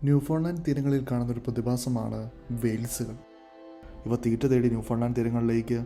Newfoundland തീരങ്ങളിൽ കാണുന്നൊരു പ്രതിഭാസമാണ് വെയിൽസുകൾ. ഇവ തീറ്റ തേടി ന്യൂഫൗണ്ട്ലാൻഡ് തീരങ്ങളിലേക്ക്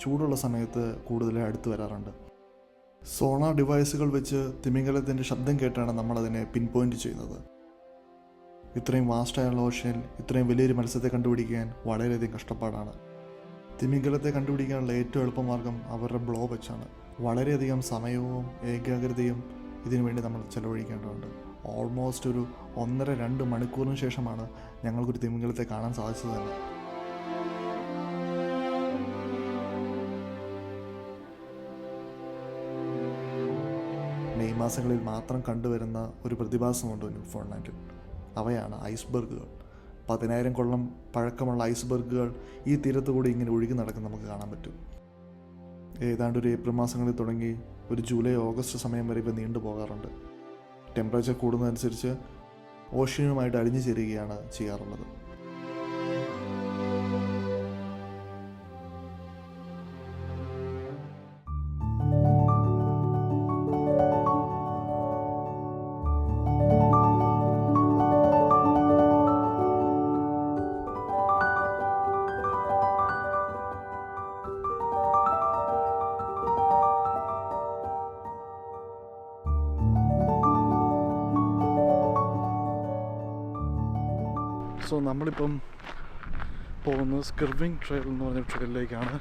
ചൂടുള്ള സമയത്ത് കൂടുതലായി അടുത്ത് വരാറുണ്ട്. സോണാർ ഡിവൈസുകൾ വെച്ച് തിമിംഗലത്തിൻ്റെ ശബ്ദം കേട്ടാണ് നമ്മളതിനെ പിൻ പോയിൻ്റ് ചെയ്യുന്നത്. ഇത്രയും വാസ്റ്റായുള്ള ഓഷ്യനിൽ ഇത്രയും വലിയൊരു മത്സ്യത്തെ കണ്ടുപിടിക്കാൻ വളരെയധികം കഷ്ടപ്പാടാണ്. തിമിംഗലത്തെ കണ്ടുപിടിക്കാനുള്ള ഏറ്റവും എളുപ്പമാർഗം അവരുടെ ബ്ലോ വെച്ചാണ്. വളരെയധികം സമയവും ഏകാഗ്രതയും ഇതിനു വേണ്ടി നമ്മൾ ചെലവഴിക്കേണ്ടതുണ്ട്. ഓൾമോസ്റ്റ് ഒരു 1.5-2 മണിക്കൂറിന് ശേഷമാണ് ഞങ്ങൾക്കൊരു തിമിംഗലത്തെ കാണാൻ സാധിച്ചത് തന്നെ. മെയ് മാസങ്ങളിൽ മാത്രം കണ്ടുവരുന്ന ഒരു പ്രതിഭാസമുണ്ട് ന്യൂഫൗണ്ട്ലാൻഡിൽ. അവയാണ് ഐസ്ബർഗുകൾ. 10,000 കൊല്ലം പഴക്കമുള്ള ഐസ്ബർഗുകൾ ഈ തീരത്തുകൂടി ഇങ്ങനെ ഒഴുകി നടക്കുന്ന നമുക്ക് കാണാൻ പറ്റും. ഏതാണ്ട് ഒരു ഏപ്രിൽ മാസങ്ങളിൽ തുടങ്ങി ഒരു ജൂലൈ ഓഗസ്റ്റ് സമയം വരെ ഇവ നീണ്ടു പോകാറുണ്ട്. ടെമ്പറേച്ചർ കൂടുന്നതനുസരിച്ച് ഓഷ്യനുമായിട്ട് അലിഞ്ഞു ചേരുകയാണ് ചെയ്യാറുള്ളത്. സോ നമ്മളിപ്പം പോകുന്നത് സ്കിർവിങ് ട്രെയിൽ എന്ന് പറഞ്ഞ ട്രെയിലിലേക്കാണ്.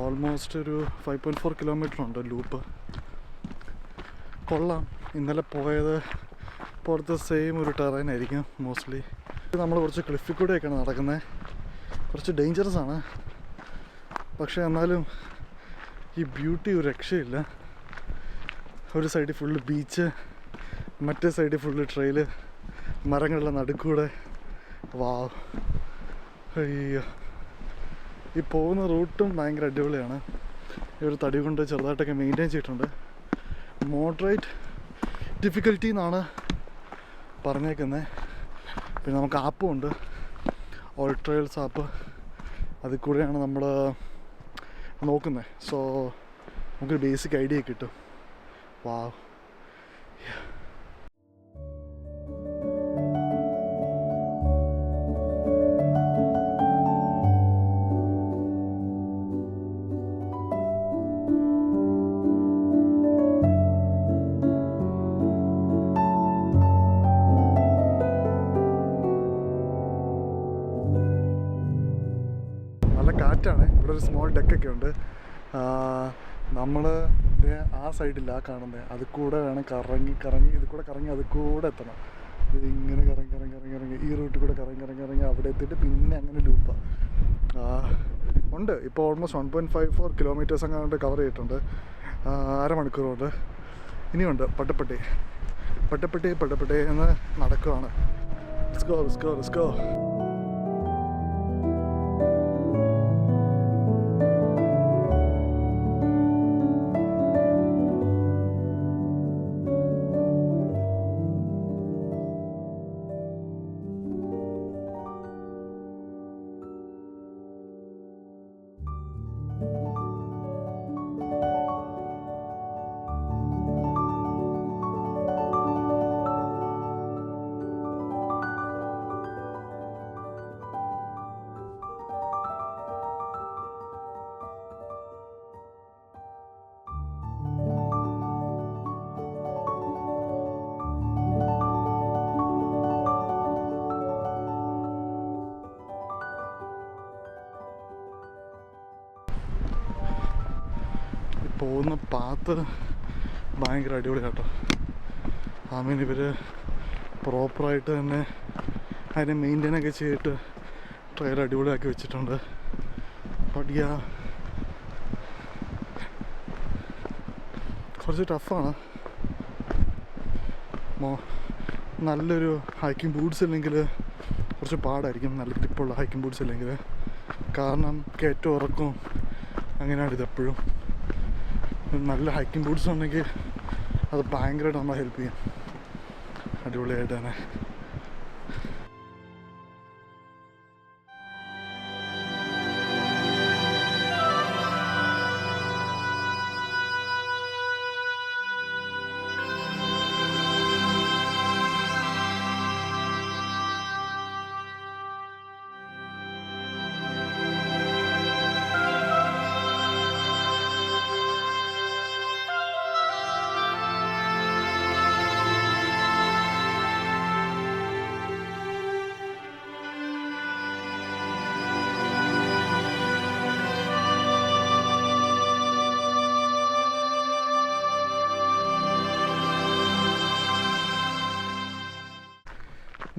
ഓൾമോസ്റ്റ് ഒരു 5.4 കിലോമീറ്റർ ഉണ്ട് ലൂപ്പ്. കൊള്ളാം. ഇന്നലെ പോയത് പുറത്ത് സെയിം ഒരു ടെറൈൻ ആയിരിക്കും മോസ്റ്റ്ലി. നമ്മൾ കുറച്ച് ക്ലിഫിൽ കൂടെയൊക്കെയാണ് നടക്കുന്നത്. കുറച്ച് ഡേഞ്ചറസ് ആണ്, പക്ഷേ എന്നാലും ഈ ബ്യൂട്ടി ഒരു രക്ഷയില്ല. ഒരു സൈഡിൽ ഫുള്ള് ബീച്ച്, മറ്റേ സൈഡിൽ ഫുള്ള് ട്രെയില്, മരങ്ങളുടെ നടുക്കൂടെ. വാവ്, അയ്യോ. ഈ പോകുന്ന റൂട്ടും ഭയങ്കര അടിപൊളിയാണ്. ഈ ഒരു തടി കൊണ്ട് ചെറുതായിട്ടൊക്കെ മെയിൻറ്റെയിൻ ചെയ്തിട്ടുണ്ട്. മോഡറേറ്റ് ഡിഫിക്കൽറ്റി എന്നാണ് പറഞ്ഞേക്കുന്നത്. പിന്നെ നമുക്ക് ആപ്പും ഉണ്ട്, ഓൾ ട്രെയിൽസ് ആപ്പ്. അതിൽ കൂടെയാണ് നമ്മൾ നോക്കുന്നത്. സോ നമുക്കൊരു ബേസിക് ഐഡിയ കിട്ടും. വാവ്. കാറ്റാണ്. ഇവിടെ ഒരു സ്മോൾ ഡെക്കൊക്കെ ഉണ്ട്. നമ്മൾ ആ സൈഡില്ല കാണുന്നത്, അതിൽ കൂടെ വേണം കറങ്ങി ഇതിൽ കൂടെ കറങ്ങി അതിൽ കൂടെ എത്തണം. ഇത് ഇങ്ങനെ കറങ്ങി ഈ റൂട്ടിൽ കൂടെ കറങ്ങി അവിടെ എത്തിയിട്ട് പിന്നെ അങ്ങനെ ലൂപ്പാണ് ഉണ്ട്. ഇപ്പോൾ ഓൾമോസ്റ്റ് 1.54 കിലോമീറ്റേഴ്സ് അങ്ങാണ്ട് കവർ ചെയ്തിട്ടുണ്ട്. 1/2 മണിക്കൂർ കൊണ്ട്. ഇനിയുണ്ട് പട്ടപ്പെട്ടി എന്ന് നടക്കുവാണ്. Let's go. പോകുന്ന പാത്ത് ഭയങ്കര അടിപൊളി കേട്ടോ. ഇവർ പ്രോപ്പറായിട്ട് തന്നെ അതിനെ മെയിൻറ്റെയിനൊക്കെ ചെയ്തിട്ട് ട്രെയിൽ അടിപൊളിയാക്കി വെച്ചിട്ടുണ്ട്. പടിയ കുറച്ച് ടഫാണ്. നല്ലൊരു ഹൈക്കിംഗ് ബൂട്ട്സ് ഇല്ലെങ്കിൽ കുറച്ച് പാടായിരിക്കും. നല്ല ഗ്രിപ്പുള്ള ഹൈക്കിംഗ് ബൂട്ട്സ് ഇല്ലെങ്കിൽ. കാരണം കയറ്റവും ഇറക്കവും അങ്ങനെയാണ് ഇതെപ്പോഴും. നല്ല ഹൈക്കിംഗ് ബൂട്ട്സ് ഉണ്ടെങ്കിൽ അത് ഭയങ്കരമായിട്ട് നമ്മളെ ഹെൽപ്പ് ചെയ്യും. അടിപൊളിയായിട്ട് തന്നെ.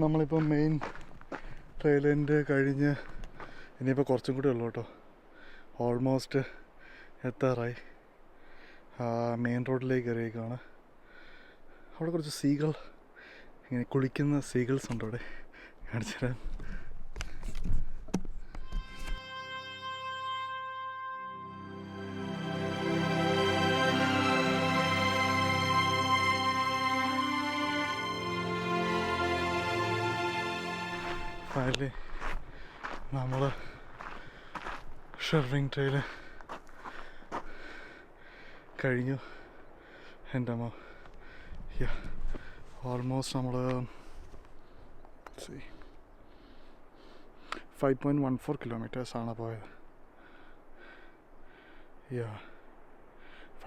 നമ്മളിപ്പം മെയിൻ ട്രെയിലിൻ്റെ കഴിഞ്ഞ് ഇനിയിപ്പോൾ കുറച്ചും കൂടി ഉള്ളൂ കേട്ടോ. ഓൾമോസ്റ്റ് എത്താറായി. മെയിൻ റോഡിലേക്ക് കയറിയേക്കാണ്. അവിടെ കുറച്ച് സീകൾ, ഇങ്ങനെ കുളിക്കുന്ന സീഗൾസ് ഉണ്ട് അവിടെ, കാണിച്ചു തരാം. ഫൈനലി നമ്മൾ ഷെർവിങ് ട്രെയിൽ കഴിഞ്ഞു. എൻ്റെ അമ്മ ഓൾമോസ്റ്റ് നമ്മൾ 5.14 കിലോമീറ്റേഴ്സാണ് പോയത്.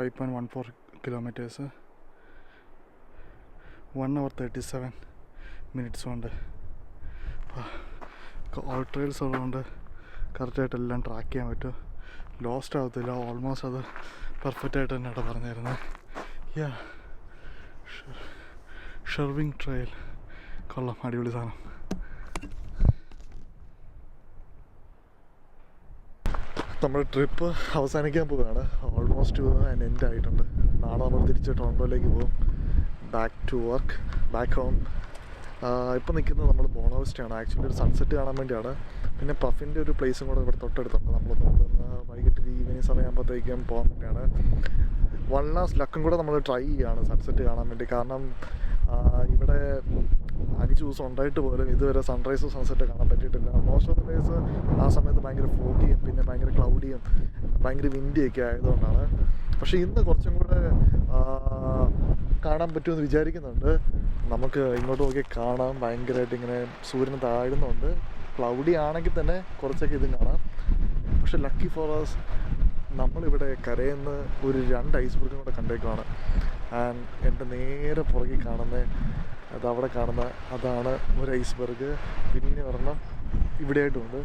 5.14 കിലോമീറ്റേഴ്സ് 1 hour 37 minutes കൊണ്ട്. ഓൾ ട്രെയിൽസ് ഉള്ളതുകൊണ്ട് കറക്റ്റായിട്ട് എല്ലാം ട്രാക്ക് ചെയ്യാൻ പറ്റും, ലോസ്റ്റ് ആകത്തില്ല. ഓൾമോസ്റ്റ് അത് പെർഫെക്റ്റായിട്ട് തന്നെയാണ് പറഞ്ഞിരുന്നത്. ഷെർവിങ് ട്രെയിൽ കൊള്ളാം, അടിപൊളി സാധനം. നമ്മുടെ ട്രിപ്പ് അവസാനിക്കാൻ പോവുകയാണ്. ഓൾമോസ്റ്റ് എൻഡ് ആയിട്ടുണ്ട്. നാളെ നമ്മൾ തിരിച്ച് ടൊറൻറ്റോയിലേക്ക് പോകും. Back to work, back home. ഇപ്പോൾ നിൽക്കുന്നത് നമ്മൾ ബോണോവിസ്റ്റയാണ്. ആക്ച്വലി ഒരു സൺസെറ്റ് കാണാൻ വേണ്ടിയാണ്. പിന്നെ പഫിൻ്റെ ഒരു പ്ലേസും കൂടെ ഇവിടെ തൊട്ടടുത്തുണ്ട്. നമ്മൾ നോക്കുന്ന വൈകിട്ട് ഈവനിങ് സമയമാകുമ്പോഴത്തേക്കും പോകാൻ വേണ്ടിയാണ്. 1 ലാസ്റ്റ് ലക്കും കൂടെ നമ്മൾ ട്രൈ ചെയ്യുകയാണ് സൺസെറ്റ് കാണാൻ വേണ്ടി. കാരണം ഇവിടെ 5 ദിവസം ഉണ്ടായിട്ട് പോലും ഇതുവരെ സൺറൈസും സൺസെറ്റ് കാണാൻ പറ്റിയിട്ടില്ല. മോസ്റ്റ് ഓഫ് ദ ഡേയ്സ് ആ സമയത്ത് ഭയങ്കര ഫോഗിയും പിന്നെ ഭയങ്കര ക്ലൗഡിയും ഭയങ്കര വിൻഡിയൊക്കെ ആയതുകൊണ്ടാണ്. പക്ഷേ ഇന്ന് കുറച്ചും കൂടെ കാണാൻ പറ്റുമെന്ന് വിചാരിക്കുന്നുണ്ട്. നമുക്ക് ഇങ്ങോട്ട് നോക്കി കാണാം, ഭയങ്കരമായിട്ട് ഇങ്ങനെ സൂര്യൻ താഴുന്നുണ്ട്. ക്ലൗഡി ആണെങ്കിൽ തന്നെ കുറച്ചൊക്കെ ഇതും കാണാം. പക്ഷെ ലക്കി ഫോർ us നമ്മളിവിടെ കരയിൽ ഒരു 2 ഐസ്ബർഗും കൂടെ കണ്ടേക്കുവാണ്. ആൻഡ് എൻ്റെ നേരെ പുറകിൽ കാണുന്ന അതവിടെ കാണുന്ന അതാണ് ഒരു ഐസ്ബർഗ്. പിന്നെ ഒരെണ്ണം ഇവിടെയായിട്ടുമുണ്ട്,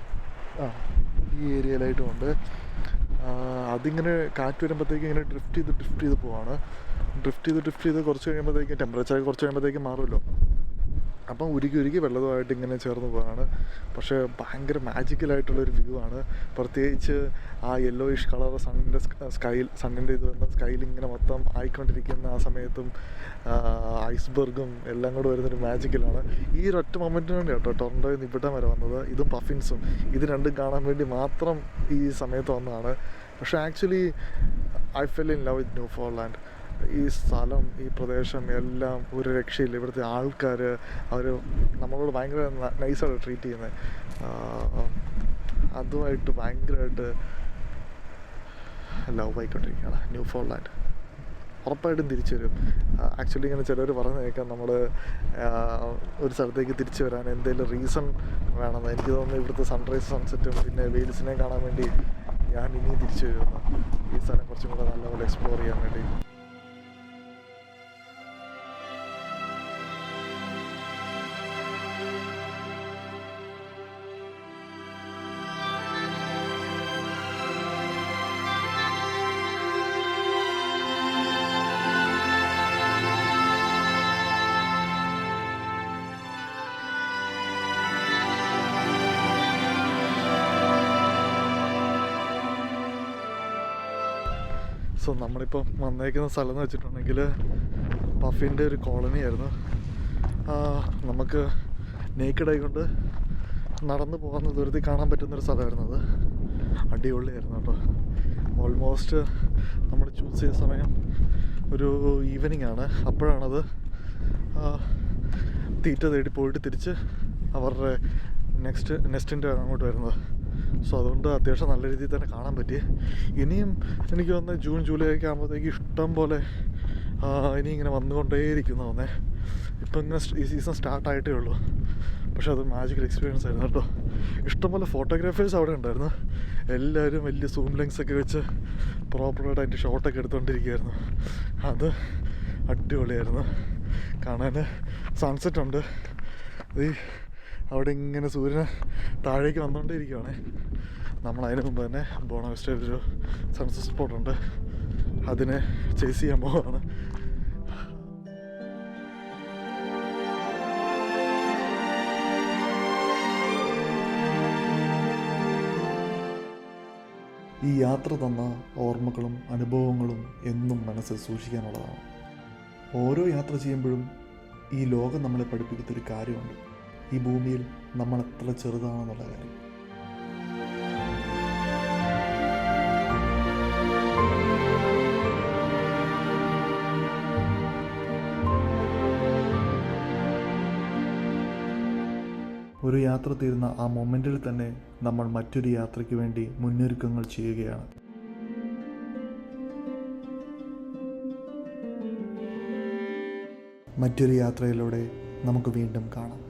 ഈ ഏരിയയിലായിട്ടുമുണ്ട്. അതിങ്ങനെ കാറ്റ് വരുമ്പോഴത്തേക്കും ഇങ്ങനെ ഡ്രിഫ്റ്റ് ചെയ്ത് പോവാണ്. ഡ്രിഫ്റ്റ് ചെയ്ത് കുറച്ച് കഴിയുമ്പോഴത്തേക്കും ടെമ്പറേച്ചർ കുറച്ച് കഴിയുമ്പോഴത്തേക്കും മാറുമല്ലോ. അപ്പം ഉരുകി വെള്ളവുമായിട്ട് ഇങ്ങനെ ചേർന്ന് പോവാണ്. പക്ഷേ ഭയങ്കര മാജിക്കലായിട്ടുള്ളൊരു വ്യൂ ആണ്. പ്രത്യേകിച്ച് ആ യെല്ലോയിഷ് കളർ സണ്ണിൻ്റെ ഇത് വന്ന സ്കൈയിൽ ഇങ്ങനെ മൊത്തം ആയിക്കൊണ്ടിരിക്കുന്ന ആ സമയത്തും ഐസ്ബർഗും എല്ലാം കൂടെ വരുന്നൊരു മാജിക്കലാണ്. ഈ ഒരൊറ്റ മൊമെൻറ്റിന് വേണ്ടി കേട്ടോ ടൊറൻറ്റോയിൽ നിന്ന് ഇവിടെ വരെ വന്നത്. ഇതും പഫിൻസും ഇത് രണ്ടും കാണാൻ വേണ്ടി മാത്രം ഈ സമയത്ത് വന്നതാണ്. പക്ഷേ actually I fell in love with Newfoundland. ഈ സ്ഥലം, ഈ പ്രദേശം എല്ലാം ഒരു രക്ഷയില്ല. ഇവിടുത്തെ ആൾക്കാർ അവർ നമ്മളോട് ഭയങ്കര നൈസായിട്ട് ട്രീറ്റ് ചെയ്യുന്നത്. അതുമായിട്ട് ഭയങ്കരമായിട്ട് ലവ് ആയിക്കൊണ്ടിരിക്കുകയാണ് ന്യൂഫൗണ്ട്ലാൻഡ്. ഉറപ്പായിട്ടും തിരിച്ചു വരും. ആക്ച്വലി ഇങ്ങനെ ചിലർ പറഞ്ഞു കേൾക്കാം നമ്മൾ ഒരു സ്ഥലത്തേക്ക് തിരിച്ചു വരാൻ എന്തെങ്കിലും റീസൺ വേണമെന്ന്. എനിക്ക് തോന്നുന്നു ഇവിടുത്തെ സൺറൈസ് സൺസെറ്റും പിന്നെ വെയിൽസിനെ കാണാൻ വേണ്ടി ഞാൻ ഇനിയും തിരിച്ചു വരുന്നു. ഈ സ്ഥലം കുറച്ചും കൂടെ നല്ലപോലെ എക്സ്പ്ലോർ ചെയ്യാൻ വേണ്ടി. സോ നമ്മളിപ്പം വന്നേക്കുന്ന സ്ഥലം എന്ന് വെച്ചിട്ടുണ്ടെങ്കിൽ പഫിൻ്റെ ഒരു കോളനി ആയിരുന്നു. നമുക്ക് നേക്കഡ് ആയിക്കൊണ്ട് നടന്നു പോകുന്ന ദൂരത്തിൽ കാണാൻ പറ്റുന്നൊരു സ്ഥലമായിരുന്നു അത്. അടിപൊളിയായിരുന്നു കേട്ടോ. ഓൾമോസ്റ്റ് നമ്മൾ ചൂസ് ചെയ്ത സമയം ഒരു ഈവനിങ് ആണ്. അപ്പോഴാണത് തീറ്റ തേടി പോയിട്ട് തിരിച്ച് അവരുടെ നെസ്റ്റിൻ്റെ അങ്ങോട്ട് വരുന്നത്. സോ അതുകൊണ്ട് അത്യാവശ്യം നല്ല രീതിയിൽ തന്നെ കാണാൻ പറ്റി. ഇനിയും എനിക്ക് തോന്നുന്നത് ജൂൺ ജൂലൈ ഒക്കെ ആകുമ്പോഴത്തേക്ക് ഇഷ്ടം പോലെ ഇനി ഇങ്ങനെ വന്നുകൊണ്ടേയിരിക്കുന്നു തോന്നേ. ഇപ്പം ഇങ്ങനെ ഈ സീസൺ സ്റ്റാർട്ടായിട്ടേ ഉള്ളൂ. പക്ഷെ അത് മാജിക്കൽ എക്സ്പീരിയൻസ് ആയിരുന്നു കേട്ടോ. ഇഷ്ടംപോലെ ഫോട്ടോഗ്രാഫേഴ്സ് അവിടെ ഉണ്ടായിരുന്നു. എല്ലാവരും വലിയ സൂം ലെൻസൊക്കെ വെച്ച് പ്രോപ്പറായിട്ട് അതിൻ്റെ ഷോട്ടൊക്കെ എടുത്തുകൊണ്ടിരിക്കുകയായിരുന്നു. അത് അടിപൊളിയായിരുന്നു കാണാൻ. സൺസെറ്റ് ഉണ്ട്. ഈ അവിടെ ഇങ്ങനെ സൂര്യന് താഴേക്ക് വന്നുകൊണ്ടേയിരിക്കുകയാണ്. നമ്മളതിന് മുമ്പ് തന്നെ ബോണോവിസ്റ്റയിലൊരു സൺസെറ്റ് സ്പോട്ടുണ്ട്, അതിനെ ചേസ് ചെയ്യാൻ പോവുകയാണ്. ഈ യാത്ര തന്ന ഓർമ്മകളും അനുഭവങ്ങളും എന്നും മനസ്സിൽ സൂക്ഷിക്കാനുള്ളതാണ്. ഓരോ യാത്ര ചെയ്യുമ്പോഴും ഈ ലോകം നമ്മളെ പഠിപ്പിക്കുന്നൊരു കാര്യമുണ്ട്. ഈ ഭൂമിയിൽ നമ്മൾ എത്ര ചെറുതാണെന്നുള്ള കാര്യം. ഒരു യാത്ര തീരുന്ന ആ മൊമെൻറ്റിൽ തന്നെ നമ്മൾ മറ്റൊരു യാത്രയ്ക്ക് വേണ്ടി മുന്നൊരുക്കങ്ങൾ ചെയ്യുകയാണ്. മറ്റൊരു യാത്രയിലൂടെ നമുക്ക് വീണ്ടും കാണാം.